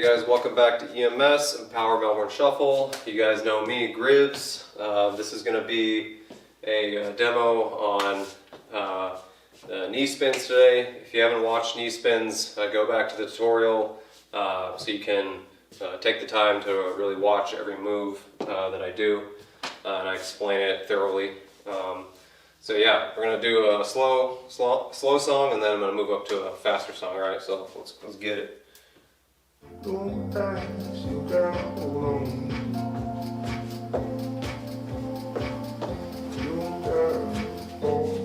guys, welcome back to EMS and Power Melbourne Shuffle. You guys know me, gribbz. This is going to be a demo on knee spins today. If you haven't watched knee spins, go back to the tutorial so you can take the time to really watch every move that I do, and I explain it thoroughly. So yeah, we're going to do a slow song, and then I'm going to move up to a faster song. Alright, so let's get it. Sometimes you gotta hold on. You gotta hold on.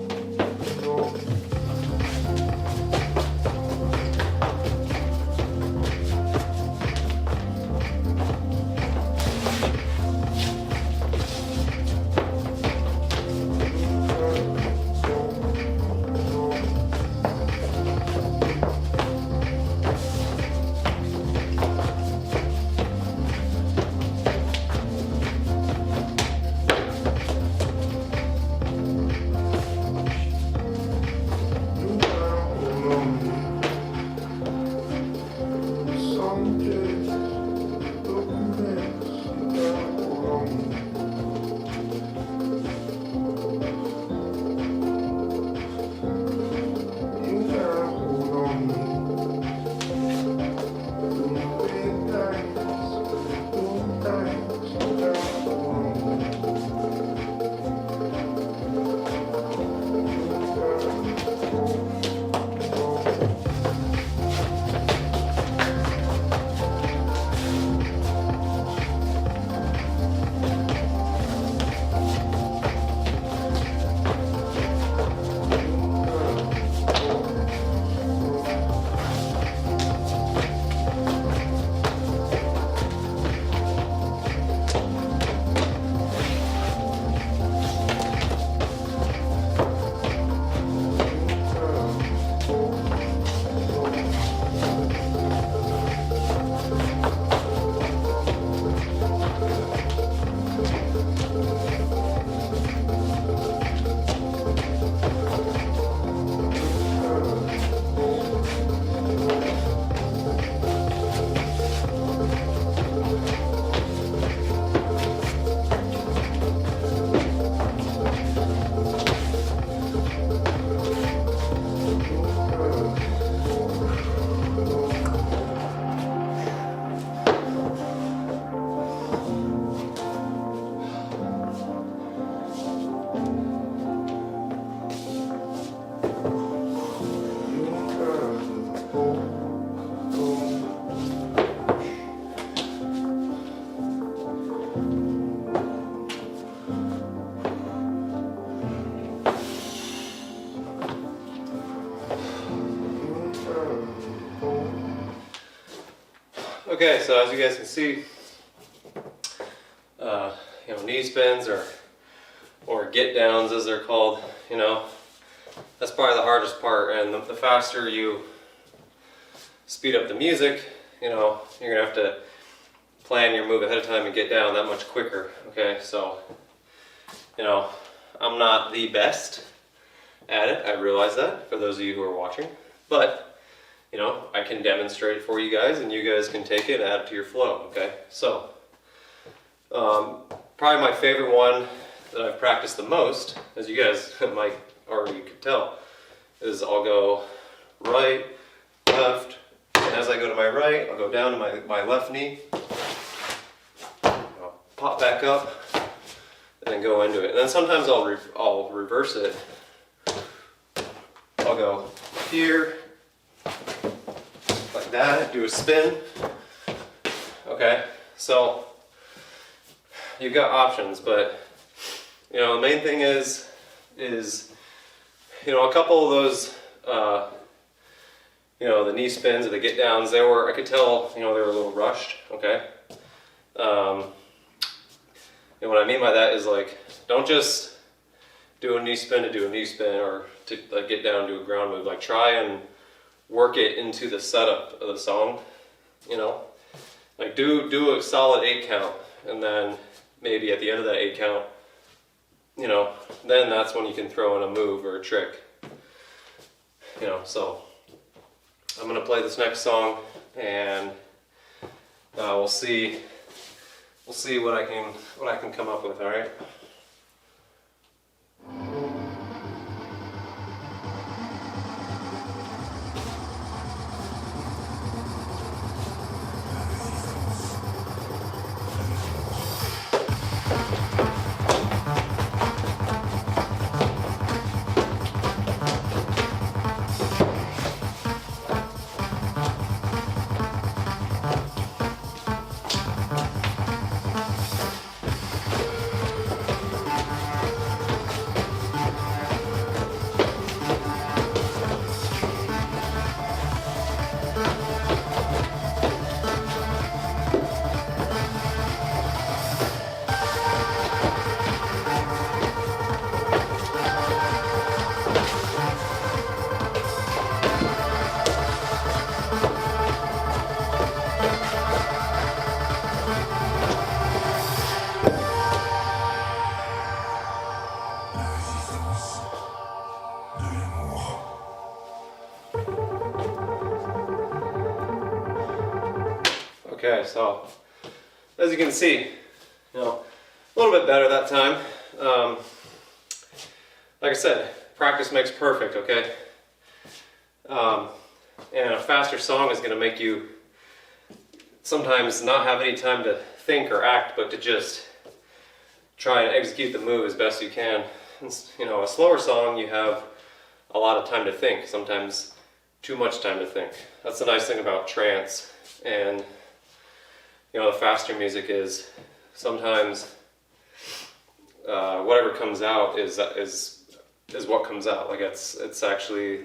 Okay, so as you guys can see, knee spins or get downs as they're called, that's probably the hardest part. And the faster you speed up the music, you're gonna have to plan your move ahead of time and get down that much quicker. Okay, so I'm not the best at it. I realize that for those of you who are watching, but I can demonstrate for you guys, and you guys can take it and add it to your flow, okay? So, probably my favorite one that I've practiced the most, as you guys might already could tell, is I'll go right, left, and as I go to my right, I'll go down to my left knee, I'll pop back up, and then go into it. And then sometimes I'll reverse it. I'll go here, like that, do a spin. Okay, so you've got options, but the main thing is a couple of those the knee spins or the get downs, I could tell they were a little rushed. Okay, and what I mean by that is, like, don't just do a knee spin to do a knee spin, or to get down to a ground move. Like, try and work it into the setup of the song. Like, do a solid 8 count, and then maybe at the end of that 8 count, then that's when you can throw in a move or a trick. So I'm gonna play this next song, and we'll see what I can come up with. All right. Okay, so as you can see, a little bit better that time. Like I said, practice makes perfect, okay? And a faster song is going to make you sometimes not have any time to think or act, but to just try and execute the move as best you can. A slower song, you have a lot of time to think, sometimes too much time to think. That's the nice thing about trance. And the faster music is sometimes whatever comes out is what comes out. Like it's actually,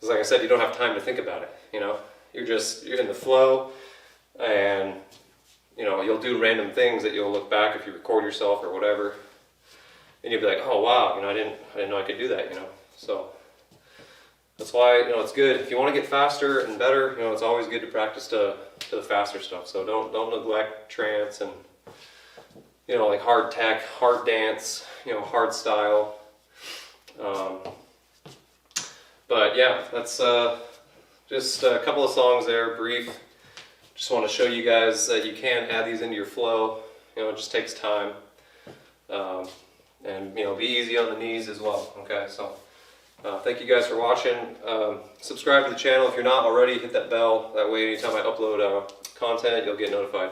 like I said, you don't have time to think about it. You're in the flow, and you'll do random things that you'll look back if you record yourself or whatever, and you'll be like, oh wow, I didn't know I could do that. So that's why it's good if you want to get faster and better. It's always good to practice to the faster stuff. So don't neglect trance and like hard tech, hard dance, hard style. But yeah, that's just a couple of songs there, brief. Just want to show you guys that you can add these into your flow. It just takes time, and be easy on the knees as well. Okay, so. Thank you guys for watching. Subscribe to the channel if you're not already. Hit that bell. That way anytime I upload content, you'll get notified.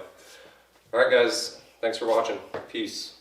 Alright guys, thanks for watching. Peace.